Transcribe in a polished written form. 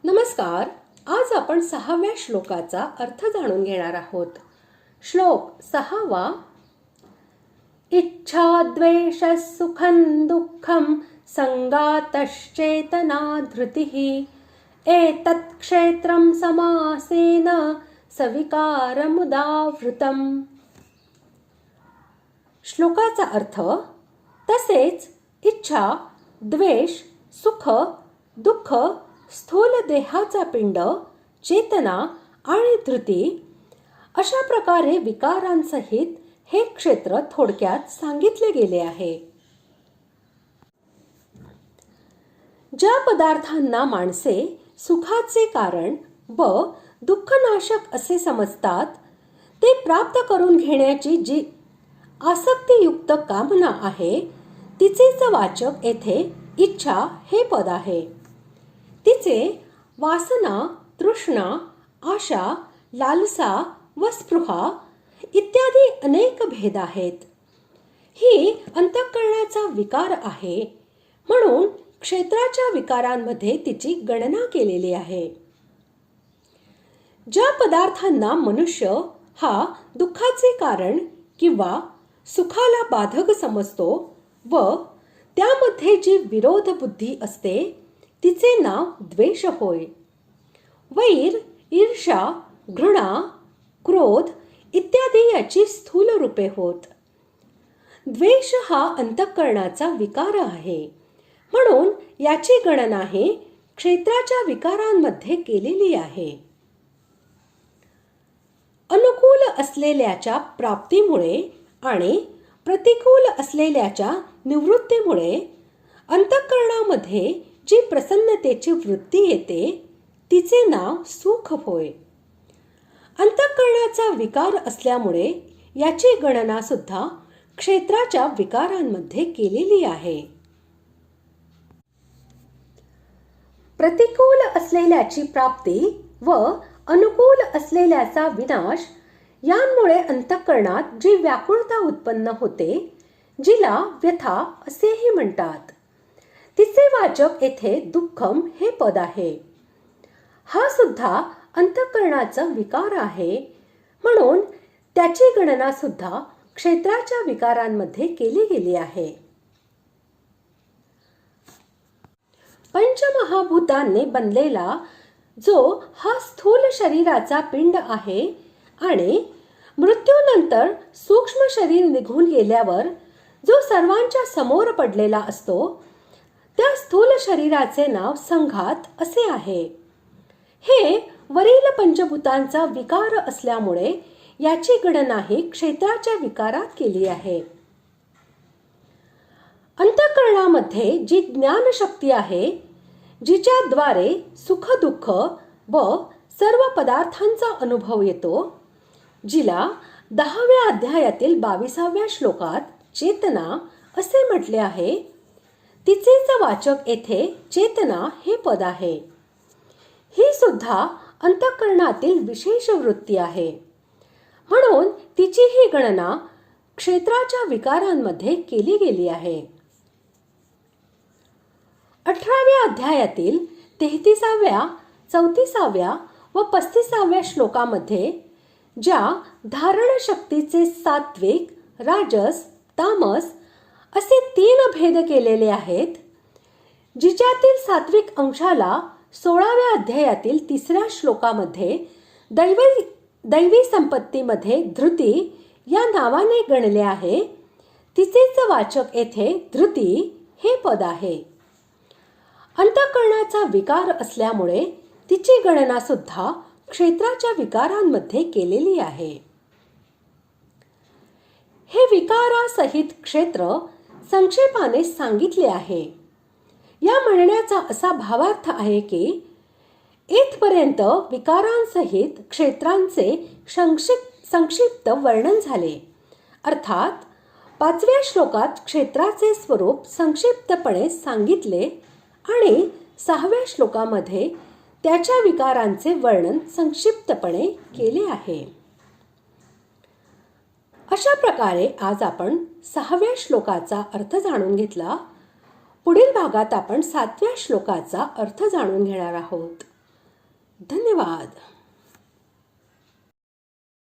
नमस्कार. आज आपण 6व्या श्लोकाचा अर्थ जाणून घेणार आहोत. श्लोक 6वा. इच्छा द्वेष सुखं दुःखं संगातश्चेतना धृतिः एतत् क्षेत्रं समासेन सविकारमुदावृतम्. श्लोकाचा अर्थ: तसेच इच्छा, द्वेष, सुख, दुःख, स्थूल देहाचा पिंड, चेतना आणि धृती अशा प्रकारे विकारांसहित हे क्षेत्र थोडक्यात सांगितले गेले आहे. ज्या पदार्थांना माणसे सुखाचे कारण व दुःखनाशक असे समजतात, ते प्राप्त करून घेण्याची जी आसक्तियुक्त कामना आहे, तिचेच वाचक येथे इच्छा हे पद आहे. तिचे वासना, तृष्णा, आशा, लालसा व स्पृहा इत्यादी अनेक भेद आहेत. ही अंतःकरणाचा विकार आहे, म्हणून क्षेत्राच्या विकारांमध्ये तिची गणना केलेली आहे. ज्या पदार्थांना मनुष्य हा दुःखाचे कारण किंवा सुखाला बाधक समजतो व त्यामध्ये जी विरोध बुद्धी असते, तिचे नाव द्वेष होय. वैर, ईर्ष्या, घृणा, क्रोध इत्यादी याची स्थूल रूपे होत. द्वेष हा अंतःकरणाचा विकार आहे, म्हणून याची गणना हे क्षेत्राच्या विकारांमध्ये केलेली आहे. अनुकूल असलेल्याच्या प्राप्तीमुळे आणि प्रतिकूल असलेल्याच्या निवृत्तीमुळे अंतःकरणामध्ये जी प्रसन्नतेची वृत्ती येते, तिचे नाव सुख होय. अंतःकरणाचा विकार असल्यामुळे याची गणना सुद्धा क्षेत्राच्या विकारांमध्ये केलेली आहे. प्रतिकूल असलेल्याची प्राप्ती व अनुकूल असलेल्याचा विनाश यांमुळे अंतःकरणात जी व्याकुळता उत्पन्न होते, जिला व्यथा असेही म्हणतात, तिचे वाचक येथे दुःखम हे पद आहे. हा सुद्धा अंतःकरणाचा विकार आहे, म्हणून त्याची गणना सुद्धा क्षेत्राच्या विकारांमध्ये केली गेली आहे. पंचमहाभूतांनी बनलेला जो हा स्थूल शरीराचा पिंड आहे आणि मृत्यूनंतर सूक्ष्म शरीर निघून गेल्यावर जो सर्वांच्या समोर पडलेला असतो, त्या स्थूल शरीराचे नाव संघात असे आहे. हे वरील पंचभूतांचा विकार असल्यामुळे याची गणना ही क्षेत्राच्या विकारात केली आहे. अंतःकरणामध्ये जी ज्ञानशक्ती आहे, जिच्याद्वारे सुख दुःख व सर्व पदार्थांचा अनुभव येतो, जिला 10व्या अध्यायातील 22व्या श्लोकात चेतना असे म्हटले आहे, तिचेच वाचक येथे चेतना हे पद आहे. ही सुद्धा अंतःकरणातील विशेष वृत्ती आहे, म्हणून तिची ही गणना क्षेत्राच्या विकारांमध्ये केली गेली आहे. 18व्या अध्यायातील 33व्या, 34व्या व 35व्या श्लोकामध्ये ज्या धारण शक्तीचे सात्विक, राजस, तामस असे 3 भेद केलेले आहेत, जिच्यातील सात्विक अंशाला 16व्या अध्यायातील 3ऱ्या श्लोकामध्ये दैवी संपत्तीमध्ये धृती या नावाने गणले आहे, तिचेच वाचक येथे धृती हे पद आहे. अंतःकरणाचा विकार असल्यामुळे तिची गणना सुद्धा क्षेत्राच्या विकारांमध्ये केलेली आहे. हे विकारासहित क्षेत्र संक्षेपाने सांगितले आहे. या म्हणण्याचा असा भावार्थ आहे की इथपर्यंत विकारांसहित क्षेत्रांचे संक्षिप्त वर्णन झाले. अर्थात 5व्या श्लोकात क्षेत्राचे स्वरूप संक्षिप्तपणे सांगितले आणि 6व्या श्लोकामध्ये त्याच्या विकारांचे वर्णन संक्षिप्तपणे केले आहे. अशा प्रकारे आज आपण 6व्या श्लोकाचा अर्थ जाणून घेतला. पुढील भागात आपण 7व्या श्लोकाचा अर्थ जाणून घेणार आहोत. धन्यवाद.